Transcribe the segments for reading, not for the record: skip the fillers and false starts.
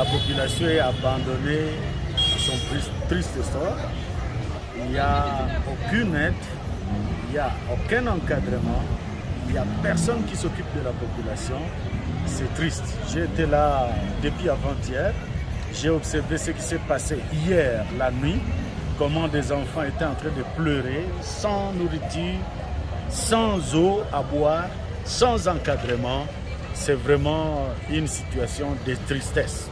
la population est abandonnée à son triste sort. Il n'y a aucune aide, il n'y a aucun encadrement, il n'y a personne qui s'occupe de la population. C'est triste. J'ai été là depuis avant-hier. J'ai observé ce qui s'est passé hier, la nuit, comment des enfants étaient en train de pleurer, sans nourriture, sans eau à boire, sans encadrement. C'est vraiment une situation de tristesse.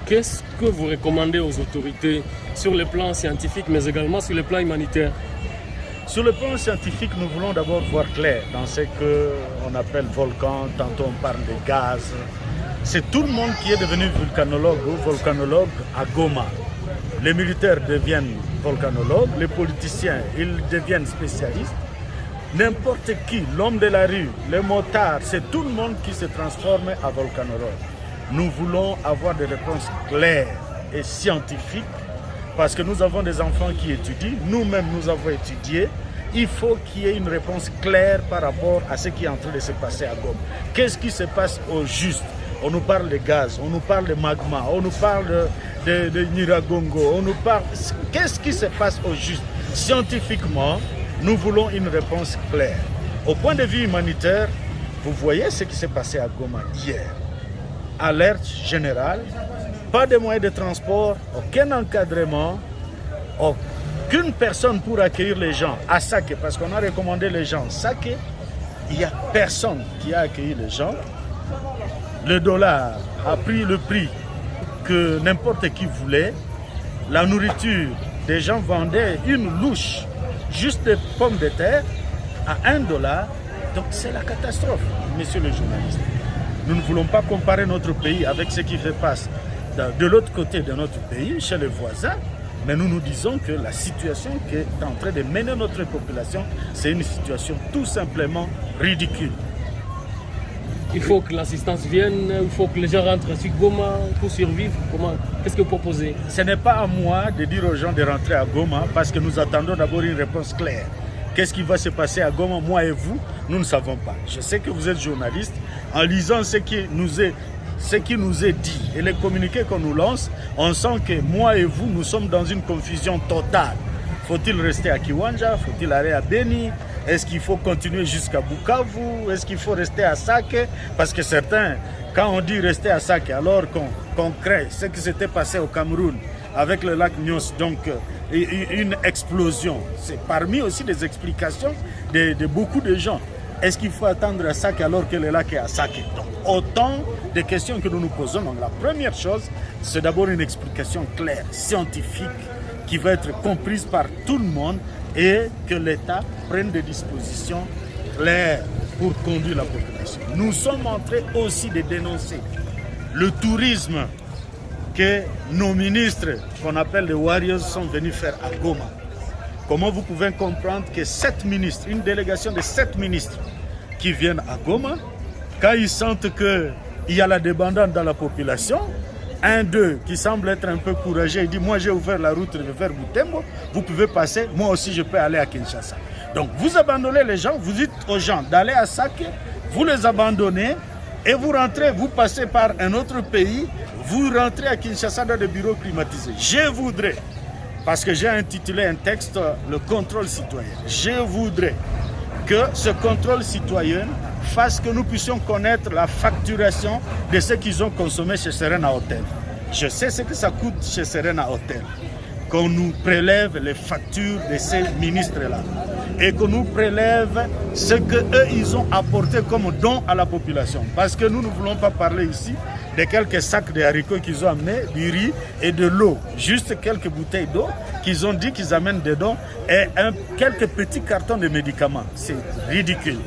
Qu'est-ce que vous recommandez aux autorités sur le plan scientifique, mais également sur le plan humanitaire? Sur le plan scientifique, nous voulons d'abord voir clair dans ce qu'on appelle volcan, tantôt on parle de gaz. C'est tout le monde qui est devenu volcanologue ou volcanologue à Goma. Les militaires deviennent volcanologues, les politiciens, ils deviennent spécialistes. N'importe qui, l'homme de la rue, les motards, c'est tout le monde qui se transforme en volcanologue. Nous voulons avoir des réponses claires et scientifiques parce que nous avons des enfants qui étudient, nous-mêmes nous avons étudié. Il faut qu'il y ait une réponse claire par rapport à ce qui est en train de se passer à Goma. Qu'est-ce qui se passe au juste? On nous parle de gaz, on nous parle de magma, on nous parle de Nyiragongo, on nous parle... Qu'est-ce qui se passe au juste? Scientifiquement, nous voulons une réponse claire. Au point de vue humanitaire, vous voyez ce qui s'est passé à Goma hier. Alerte générale, pas de moyens de transport, aucun encadrement, aucune personne pour accueillir les gens à Sake, parce qu'on a recommandé les gens à Sake. Il n'y a personne qui a accueilli les gens. Le dollar a pris le prix que n'importe qui voulait. La nourriture, des gens vendaient une louche, juste des pommes de terre, à $1. Donc c'est la catastrophe, messieurs les journalistes. Nous ne voulons pas comparer notre pays avec ce qui se passe de l'autre côté de notre pays, chez les voisins, mais nous nous disons que la situation qui est en train de mener notre population, c'est une situation tout simplement ridicule. Il faut que l'assistance vienne, il faut que les gens rentrent sur Goma pour survivre. Comment? Qu'est-ce que vous proposez? Ce n'est pas à moi de dire aux gens de rentrer à Goma parce que nous attendons d'abord une réponse claire. Qu'est-ce qui va se passer à Goma, moi et vous? Nous ne savons pas. Je sais que vous êtes journaliste. En lisant ce qui nous est dit et les communiqués qu'on nous lance, on sent que moi et vous, nous sommes dans une confusion totale. Faut-il rester à Kiwanja? Faut-il aller à Beni? Est-ce qu'il faut continuer jusqu'à Bukavu? Est-ce qu'il faut rester à Sake? Parce que certains, quand on dit rester à Sake, alors qu'on crée ce qui s'était passé au Cameroun avec le lac Nyos, donc une explosion. C'est parmi aussi des explications de beaucoup de gens. Est-ce qu'il faut attendre à Sake alors que le lac est à Sake? Donc, autant de questions que nous nous posons. Donc, la première chose, c'est d'abord une explication claire, scientifique, qui va être comprise par tout le monde et que l'État prenne des dispositions claires pour conduire la population. Nous sommes en train aussi de dénoncer le tourisme que nos ministres, qu'on appelle les Warriors, sont venus faire à Goma. Comment vous pouvez comprendre que 7 ministres, une délégation de 7 ministres qui viennent à Goma, quand ils sentent qu'il y a la débandade dans la population, un d'eux qui semble être un peu courageux, il dit « Moi j'ai ouvert la route vers Butembo, vous pouvez passer, moi aussi je peux aller à Kinshasa. » Donc vous abandonnez les gens, vous dites aux gens d'aller à Sake, vous les abandonnez et vous rentrez, vous passez par un autre pays, vous rentrez à Kinshasa dans des bureaux climatisés. Je voudrais, parce que j'ai intitulé un texte « Le contrôle citoyen », je voudrais que ce contrôle citoyen fasse que nous puissions connaître la facturation de ce qu'ils ont consommé chez Serena Hotel. Je sais ce que ça coûte chez Serena Hotel. Qu'on nous prélève les factures de ces ministres-là et qu'on nous prélève ce qu'eux, ils ont apporté comme don à la population. Parce que nous ne voulons pas parler ici de quelques sacs de haricots qu'ils ont amenés, du riz et de l'eau. Juste quelques bouteilles d'eau qu'ils ont dit qu'ils amènent dedans et quelques petits cartons de médicaments. C'est ridicule.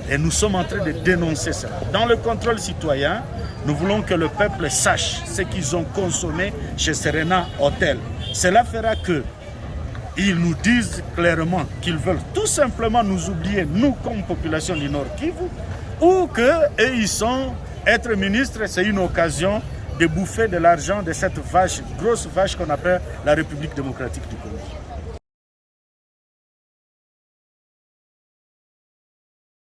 Et nous sommes en train de dénoncer cela. Dans le contrôle citoyen, nous voulons que le peuple sache ce qu'ils ont consommé chez Serena Hotel. Cela fera qu'ils nous disent clairement qu'ils veulent tout simplement nous oublier, nous comme population du Nord Kivu, ou être ministre, c'est une occasion de bouffer de l'argent de cette vache, grosse vache qu'on appelle la République démocratique du Congo.